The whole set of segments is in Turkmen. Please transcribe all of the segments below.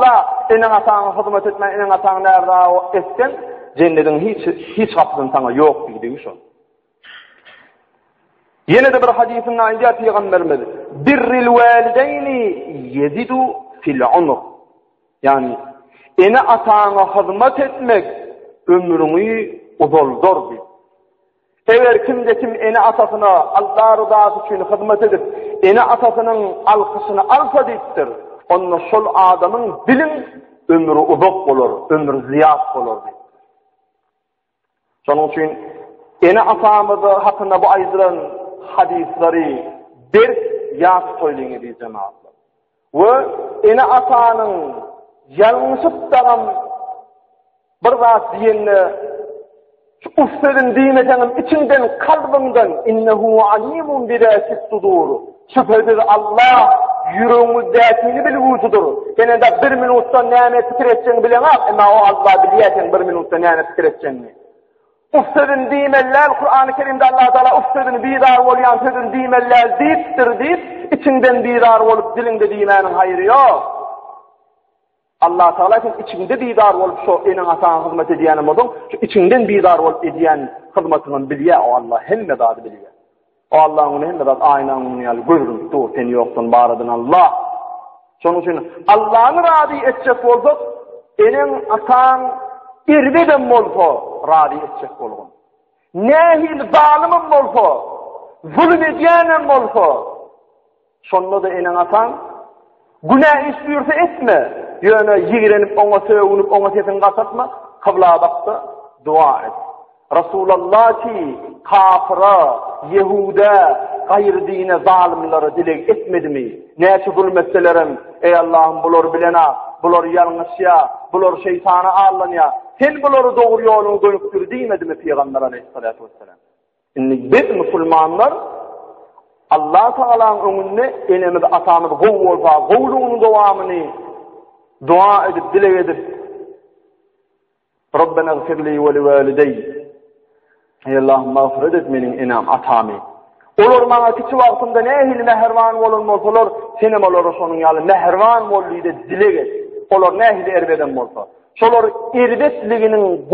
Allah enen atağına hizmet etmen, enen atağına nerede etsen, cennetin hiç kapısın sana yok diyor şu. Yine de bir hadisin ayında Peygamberimiz birril valideyni yezidu fil umr. Yani ene atağına hizmet etmek ömrünü uzaldır diyor. Eğer kim ene atasına Allah rızası için hizmet edip ene atasının alkışını alsa deyiptir. Onun şol adamın bilin ömrü uzak olur, ömrü ziyad olur diyor. Şunun için ene atamızı hakkında bu aydıran hadisleri bir yaz söyleyin diyeceğim abi. Ve ene atanın yanlışıp dağım bir zat diyenine ufsedin diyemeyeceğim içinden kalbimden innehu alimun bidasit sudur. Şüphesiz Allah yüreğin zatini bilgucudur. Gene de bir minutta neyine fikir edeceğini bilemez ama o Allah biliyecek bir minutta neyine fikir edeceğini. Ufsedin diyemeller Kur'an-ı Kerim'de Allah Teala ufsedin bidar olayan sözün diyemeller deyip içinden bidar olup dilinde diyemenin hayrı yok. Allah Teala içinde bidar olup şu enin atağın hizmet ediyenim oldun, şu içinden bidar olup ediyen hizmetinin biliye o Allah hemme dadı biliye. O Allah'ın onu hemme dadı aynen onu yani buyurun dur seni yoksun bağırdın Allah. Şunun için Allah'ın radi edecek olduk, enin atağın irveden olsa radi edecek olgun. Nehil zalimim olsa, zulüm ediyenim olsa, şonda da enin atağın günah istiyorsa etme. Yöne yigirenip ona söğünüp ona sesini kasatma. Kıbla baktı dua et. Resulullah ki kafira, Yehuda, gayr dine zalimleri dilek etmedi mi? Neyse zulmetselerim? Ey Allah'ım bulur bilena, bulur yanlış ya, bulur şeytana ağlan ya. Sen bulur doğru yolunu dönüktür demedi mi Peygamber aleyhissalatu vesselam? Şimdi biz Müslümanlar Allah Teala'nın önünde elimiz atamız gavluğunun devamını dua edip, dilek edip Rabbena gfirli ve li validey ey Allah'ım mağfiret et menin enam atami. Olur bana kiçi vaktimde ne ehli mehervan olunmaz olur, senem olur sonun yalı mehervan oluydu dilek et. Olur ne ehli erbeden olsa. Şolor erbetliginin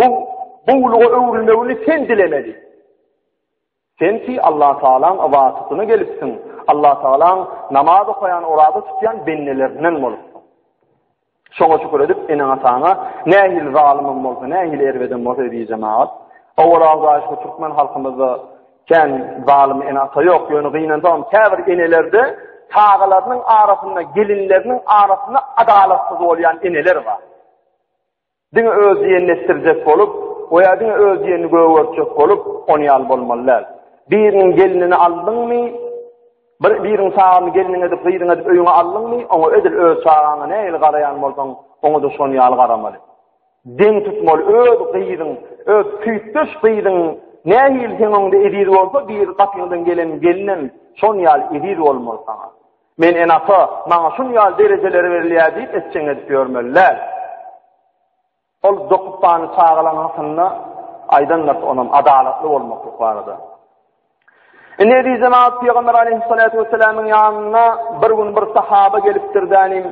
buğluğu övülmevini sen dilemedi. Sen ki Allah Teala'nın avatıtını gelipsin. Allah Teala'nın namazı koyan, orada tutuyan bennelerinden olursun. Şoğa şükür edip enen atağına ne ehil zalimim olsa, ne ehil erbeden olsa dediği cemaat. O razı aşkı Türkmen halkımızda ken zalimi en ata yok. Yönü gıynen tamam. Kâvir enelerde tağalarının arasında, gelinlerinin arasında adalatsız olayan eneler var. Dine öz diyenini estirecek olup, veya dine öz diyenini göğürtecek olup, onu yal bolmalılar. Birinin gelinini aldın mı, birinin sağını gelinin edip, gıyrin edip öyüne aldın mı, onu ödül öz sağına ne il garayan olsan, onu da son yal garamalı. Den tutmalı, öz gıyrin, öz tüytüş gıyrin, ne il senonda edil olsa, bir kapıyından gelen gelinin son yal edil olmalı sana. Men en ata, bana son yal dereceleri veriliyor deyip, etçen edip görmeliler. Ol dokuptanı çağılan hakkında aydınlat onun adaletli olmak yok vardı. Ne diyeceğim Peygamber aleyhissalatu vesselam'ın yanına bir gün bir sahaba geliptir denim.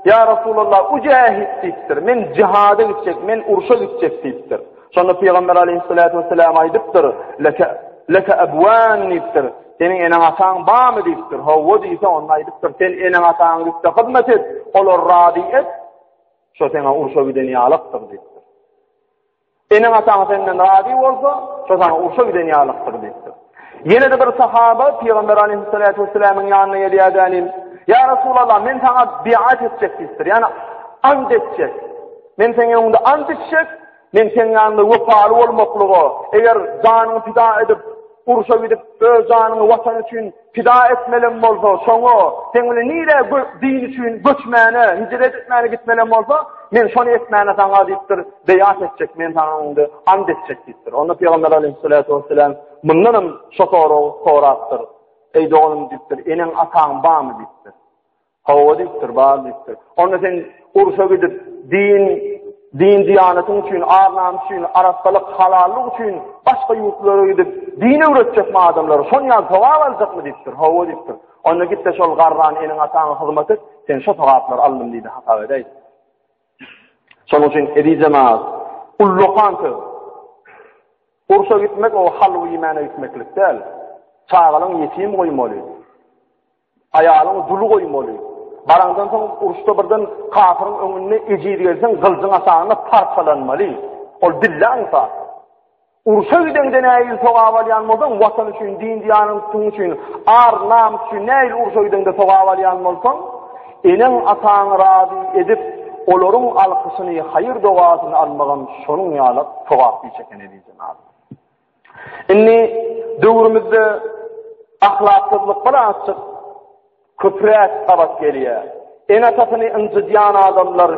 Ya Resulullah ucahid deyiptir. Men cihada gidecek, men uruşa gidecek deyiptir. Sonra Peygamber aleyhissalatu vesselam aydıptır. Leke ebvan deyiptir. Senin enen atan bağ mı deyiptir. Havva deyse onun aydıptır. Sen enen atan gidip hizmet et. Olur radi et. Şu sana uruşa giden yalıktır deyiptir. Enen atan senden radi olsa, şu sana uruşa giden yalıktır deyiptir. Yine de bir sahaba Peygamber aleyhissalatu vesselam'ın yanına geliyor denim. Ya Resulallah men sana biat edecek deyiptir. Yani and edecek. Men senin yanında and edecek. Men senin yanında vefalı olmaklığı. Eğer canını fida edip, uruşa gidip, öz canını vatan için fida etmelem olsa, sonra seninle niyle din için göçmene, hicret etmene gitmelem olsa, men şunu etmene sana deyiptir, beyat edecek, men sana and edecek deyiptir. Onda Peygamber aleyhissalatu vesselam, bundanım şu sorattır. Ey doğum deyiptir, enen atan bağ mı deyiptir. Hava deyiptir, bağ deyiptir. Onda sen uruşa gidip, din diyanetın için, arnam için, arastalık, halallık için başka yurtlara gidip dine üretecek mi adamları? Son yaz tavaf alacak mı deyiptir, hava deyiptir. Onda git de şol garran enin atağına hizmet et, sen şu tavaflar aldım deydi hata edeydi. Şonuň üçin edijemaz. Ullokantı. Ursa gitmek o halwy ýemene gitmeklik däl. Çağalyň ýetim goýmaly. Aýalyň dulu goýmaly. Barangdan soň uruşda birden kafirin öňüne ejid gelsen gyldyň asagyna parçalanmaly. Ol billansa. Uruşa gidenden äýil sogap alýan bolsaň, watan üçin, din diýanyň üçin, ar nam üçin näil uruşa gidende sogap alýan bolsaň, eneň ataň razy edip olaryň alkysyny, hayır dogasyny almagan şonuň ýaly sogap çeken edýän adam. Inni döwrümizde ahlaklyk bilen açyk köpräk gabat gelýär. Ene tatyny injidýan adamlar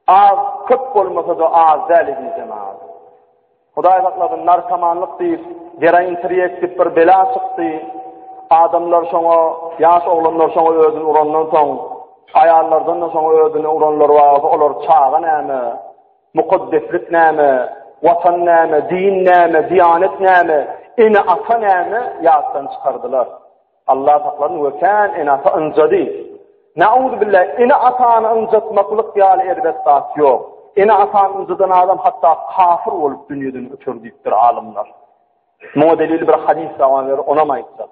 az köp bolmasa da az däl edýän adam. Hudaý taklaryň narkomanlyk diýip, geraýin tirýekip bir bela çykdy. Adamlar şoňa, ýaş oglanlar şoňa özüni urandan soň, ayallardan da şoňa özüni uranlar bar, olar çağa näme, mukaddeslik näme, watan näme, din näme, diýanet näme, ene ata näme ýatdan çykardylar. Allah taklaryň weken ene ata ynjady. Nauzu billahi, ene atany ynjatmaklyk ýaly elbetde ýok. Ene atany ynjadan adam hatda kafir bolup dünýeden ötür diýipdir alimler. Modelil bir hadis dawamer ona maýtsa.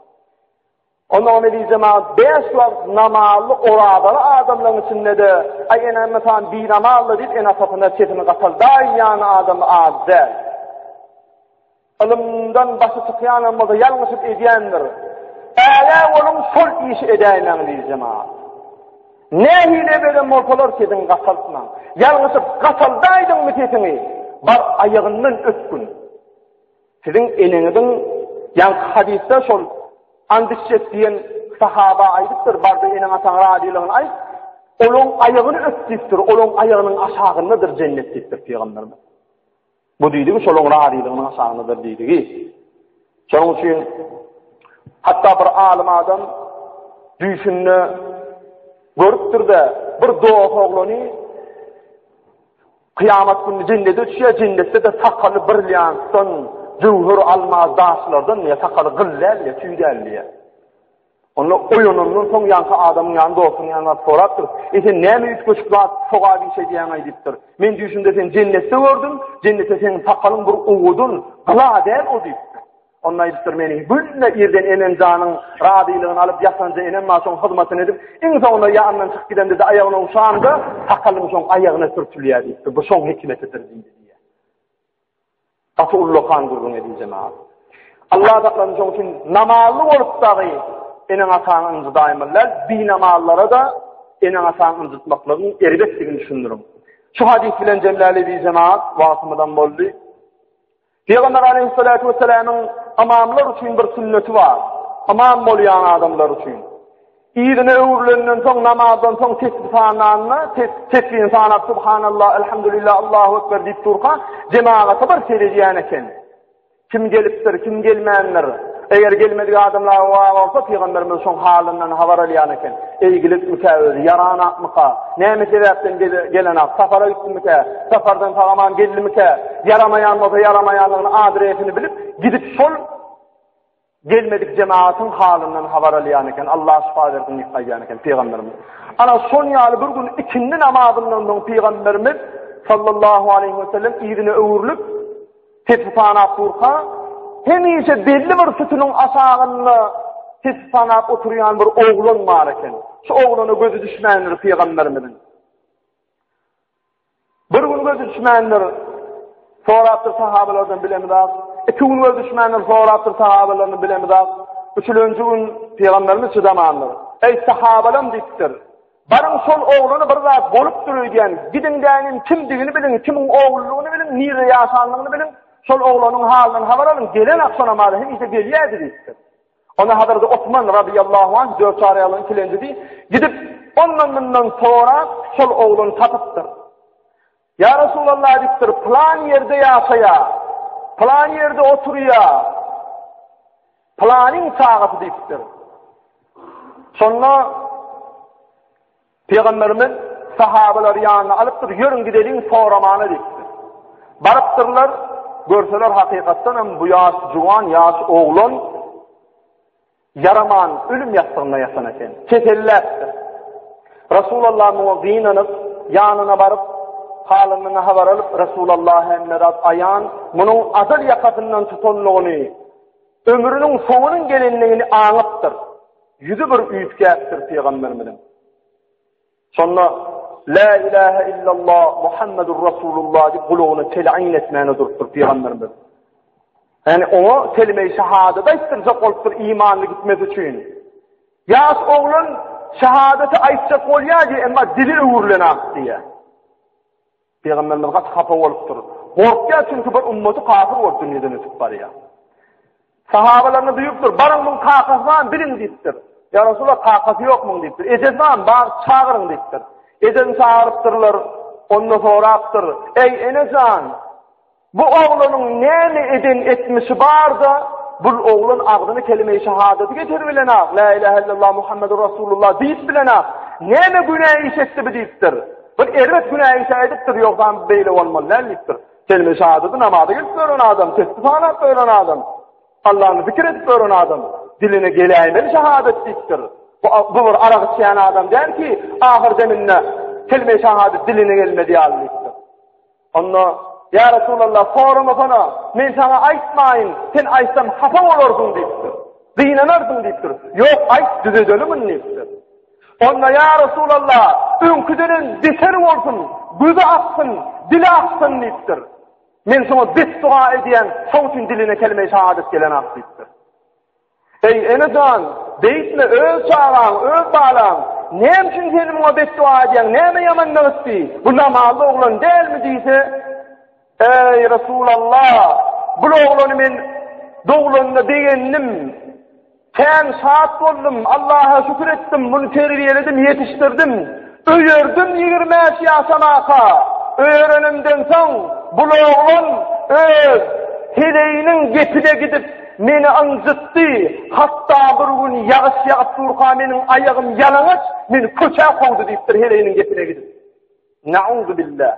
Ona medizema 5 wagt namazly oradaly adamlaryň içinde de aýena mesan bir namazly diýip ene tatyna çetini gataldaýan adam azza. Ilimdan başy çykýan bolsa ýalňyşyp edýändir. Äle onuň sol işi edäýän medizema. Ne hile beren bolsalar kedin gataltma. Ýalňyşyp gataldaýdyň metetini bar aýagyndan ötkün. Siziň eneňiň ýa hadisde şol andişet diyen sahaba aýdypdyr, barda eneň ataň radiylygyny aýt. Olaň aýagyny ötdipdir, olaň aýagynyň aşagyndadyr cennet diýipdir Peýgamberimiz. Bu diýdigi şolaň radiylygynyň aşagyndadyr diýdigi. Şonuň üçin hatda bir alim adam düşünni görüpdir de bir doğa oglany kıyamet günü cennete düşýär, cennetde de sakaly brilliantdan jowhur almaz daşlardan ya sakaly gyllar ya tüýdälli. Onu oyunundan soň ýanky adamyň ýanynda olsun ýa-da sorapdyr. Sen näme ütköşüp soga bir şey diýen aýdypdyr. Men düşünde sen cennetde gördüm, cennette senin sakalyň bir uwudun gladel o diýipdir. Ondan aýdypdyr meni bülle ýerden enen janyň radiylygyny alyp ýasanja enen maşon hyzmatyny edip, iň sonunda ýanyndan çykyp gidende de aýagyna uşanda sakalyň şoň aýagyna sürtülýär diýipdir. Bu şoň hikmetidir diýdi. Atullokan gurgun edileceğim abi. Allah Teala'nın şoň üçin namazly bolup dagy eneň atanyň daýmylar, bi namazlara da eneň atanyň tutmaklygyny erbetdigini düşündürüm. Şu hadis bilen cemlali bir cemaat wagtymydan boldy. Peygamber aleyhissalatu vesselam'ın amamlar üçin bir sünneti var. Amam bolýan adamlar üçin. İýdine öwürlenden soň namazdan soň tesbih sanap subhanallah, elhamdülillah, Allahu ekber diýip durga cemaata bir seredýän eken. Kim gelipdir, kim gelmändir. Eger gelmedik adamlar bolsa Peýgamberimiz şoň halyndan habar alýan eken. Eýgilik mükäwir, yaranakmyka, näme sebäpden gelen safara gitmike, safardan tagaman geldimike, yaramayan bolsa yaramayanlygyny adresini bilip gidip şol gelmedik cemaatin halından habar alýan eken, Allah şifa bersin diýýän eken Peýgamberimiz. Ana şol ýaly bir gün ikindi namazyndan soň Peýgamberimiz sallallahu aleyhi ve sellem ýerine öwürlüp tesbihana turka hemişe belli bir sütünün aşağında tesbihana oturýan bir oglan bar eken. Şu oglana gözü düşmändir Peýgamberimizin. Bir gün gözü düşmändir. Sorapdyr sahabalardan bilemizler. İki gün gözü düşmändir. Sorapdyr sahabalardan bilemizler. Üçüncü gün Peýgamberimiz çydamandyr. Ey sahabalarym diýipdir. Barın şol oglany bir zat bolup durýan, gidindeňin kimdigini bilin, kimiň oglulygyny bilin, nire ýaşanlygyny bilin. Şol oglanyň halyny habar alın, gelen akşam namazı hem ise gelýärdi diýipdir. Ona hadarda Osman radıyallahu anh 4 çaryalyn kilendi. Gidip ondan sonra şol oglany tapypdyr. Ya Resulallah diýipdir, plan ýerde ýaşaýa, plan ýerde oturýa, planyň sagasy diýipdir. Sonra Peýgamberimiz sahabalar ýanyna alypdyr, ýörüň gideliň soramany diýipdir. Barypdyrlar, görseler hakykatdan hem bu ýaş juwan, ýaş oglan yaraman ölüm ýastygyna ýasan eken. Çetelläpdir. Resulullah muwazzin ýanyna baryp halımını haber alıp Resulullah emmedat ayan bunun azal yakasından tutanlığını ömrünün sonunun gelinliğini anıptır. Yüzü bir üyütkâptir Peygamberimizin. Sonra La ilahe illallah Muhammedur Resulullah deyip kuluğunu tel'in etmeyene duruptur Peygamberimiz. Yani o kelime-i şehadete istircak oluptur imanlı gitmesi için. Yas oğlun şehadeti aytacak olyadı ama dili uğurlanak diye. Peygamberimiz kaç kapı oluptur. Korkya çünkü bir ümmeti kafir olur dünyadan ötüp var ya. Sahabalarını duyuptur. Barın bunun kakası var bilin deyiptir. Ya Resulullah kakası yok mu deyiptir. Ecez var bağır çağırın deyiptir. Ecez çağırıptırlar. Ondan sonra aptır. Ey enecan bu oğlunun neyini edin etmişi var da bu oğlun ağzını kelime-i şehadeti getirbilenak. La ilahe illallah Muhammedur Resulullah deyip bilenak. Neyini günahı iş etti mi deyiptir. Bir ervet günahı iş ediptir yoksa beyle olmalılar deyiptir. Kelime-i şehadeti namazı gelip öğren adam. Testifana öğren adam. Allah'ını zikir edip öğren adam. Diline geleyimeli şehadet deyiptir. Bu bir arak içeyen adam der ki ahir deminle kelime-i şehadet diline gelmedi deyiptir. Onunla ya Resulallah sorma bana men sana aytmayın sen aytsam hafa olurdun deyiptir. Zinanardın deyiptir. Yok ayt düzedölümün deyiptir. Onunla ya Resulallah ünküdünün deserin olsun gözü aksın dili aksın deyiptir. Men sana dit dua ediyen son için diline kelime-i şehadet gelen aksıyıptır. Ey enecan deyitme öz çağıran öz bağlan nem için senin o beddua ediyen neme yaman nağıttı bu namazlı oğlan değil mi deyse ey Resulallah bu oğlanı men doğulanına beğendim sen saat oldum Allah'a şükür ettim bunu terbiyeledim yetiştirdim öğürdüm 25 yaşamaka öğrenimden son bu oğlan öz hileğinin getine gidip meni anzıttı. Hatta bir gün yağış yağıp durqa menin ayağım yalangıç, meni köçe koydu deyiptir hileğinin getine gidip. Na'udhu billah.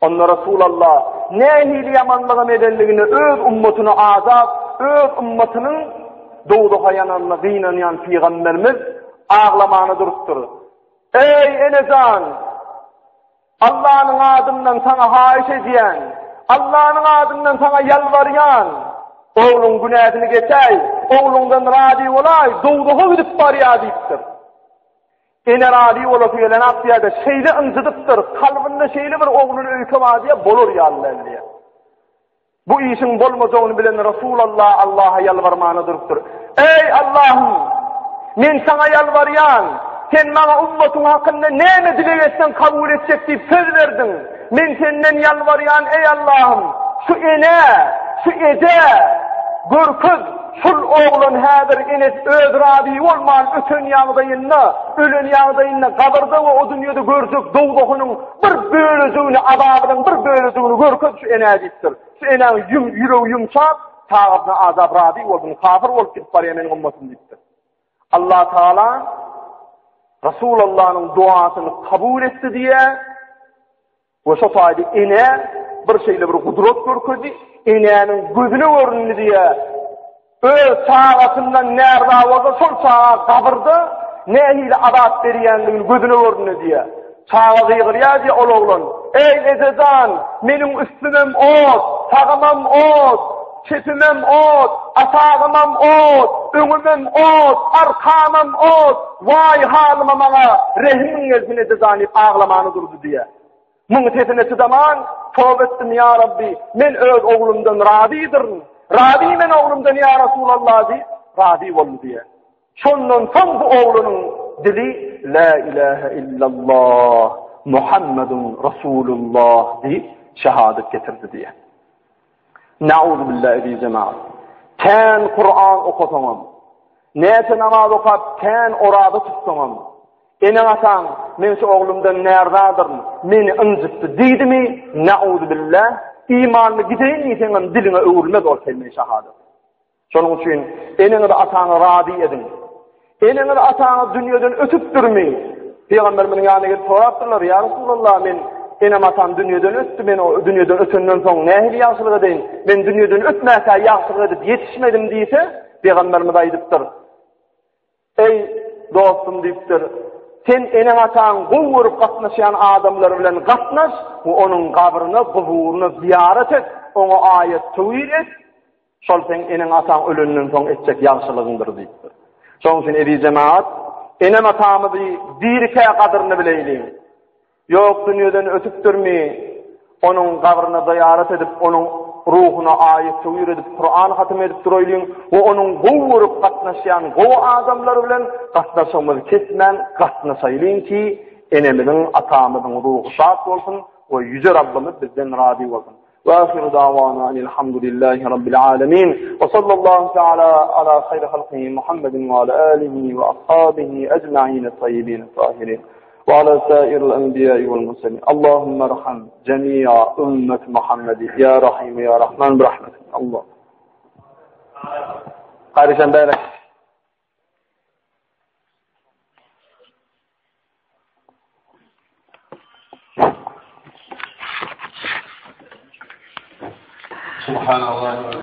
Onunla Resulullah ne hili yamanlığın edenliğini öz ummatını azap, öz ummatının doğdu hayananına gıynanayan Peygamberimiz ağlamanı duruptur. Ey enecan! Allah'ın adından sana haiş ediyen, Allah'ın adından sana yalvaryan, oğlun günahını geçey, oğlundan radi olay, doğduğu gidip bariya deyiptir. Ene radi olup gelen aktiyada şeyde ıncıdıptır, kalbinde şeyli bir oğlun öykü vadiye bolur ya Allah diye. Bu işin bolmazağını bilen Resulullah Allah'a yalvarmanı duruptur. Ey Allah'ım, men sana yalvaryan, sen bana ummatın hakkında ne dile etsen kabul edecek deyip söz verdin. Men senden yalvaryan ey Allah'ım şu ene, şu ede, görküz, şul oğlun hadir enes öz rabi olman ötün yağdayınna, ölün yağdayınna kabırda ve o dünyada gördük doğduğunun bir bölüzüğünü, azabının bir bölüzüğünü görküz şu ene deyiptir. Şu ene yüreği yumuşak, sağabına azab rabi oldun, kafir olup gidip var yemenin ummatın deyiptir. Allah Teala Resulullah'ın duasını kabul etti diye ve şofaydı ine bir şeyle bir kudret görkürdü, inenin gözünü göründü diye öz sağatından nerede olsa sol sağa kabırdı, nehiyle adat veriyenliğin gözünü göründü diye. Sağa kıygırıya diye oğlan, ey ezedan, benim üstümem ot, sağımam ot, çetimem ot, asağımam ot, önümem ot, arkamam ot, vay halıma bana rehimin gelsin edezanip ağlamanı durdu diye. Mıngtetine çıdaman, tövbe ettim ya Rabbi, men öz oğlumdan radidirdim. Radi men oğlumdan ya Resulallah diye, radi oldu diye. Şondan son bu oğlunun dili, la ilahe illallah, Muhammedun Resulullah diye şehadet getirdi diye. Na'udhu billahi bi cemaat. Ten Kur'an okutamam. Neyse namaz okap, ten orada tuttamam. Enen atan, men şu oğlumdan nerdadır, meni ıncıttı deydi mi, na'udhu billah, imanlı gideyin mi senin diline öğülmez o kelime-i şehadet. Şunun için, eneni de atanı radi edin. Eneni de atanı dünyadan ötüp durmayın. Peygamberimizin yanına gelip sorardılar, ya Resulallah men enem atan dünyadan öttü, ben o dünyadan ötünden son nehli yaxşılık edeyim, ben dünyadan ötmese yaxşılık edip yetişmedim deyse, Peygamberimiz aydıptır. Ey dostum deyiptir, sen enen atan gowurup gatnaşan adamlar bilen gatnaş, onun kabrini, kuburunu ziyaret et, ona ayet tevhid et. Şol sen enen atan ölünden soň etjek ýagşylygyndyr diýipdir. Şoň üçin eri cemaat, enem atamyzy birke kadryny bileyli. Ýok dünýeden ötüpdirmi, onun kabrini ziyaret edip, onun ruhuna ayet tevhid edip, Kur'an hatim edip duroýlyň, we onun gowurup gatnaşan gow adamlar bilen gatnaşmamy kesmen, gatnaşaýlyň ki, enemizin atamyzyň ruhy şat bolsun, we yüce Rabbimiz bizden rady bolsun. وآخر دعوانا أن الحمد لله رب العالمين وصلى الله تعالى على خير خلقه محمد وعلى آله وأصحابه أجمعين الطيبين الطاهرين وعلى سائر الأنبياء والمرسلين اللهم ارحم جميع أمة محمد يا رحيم يا رحمن برحمتك الله قارشا بارك سبحان الله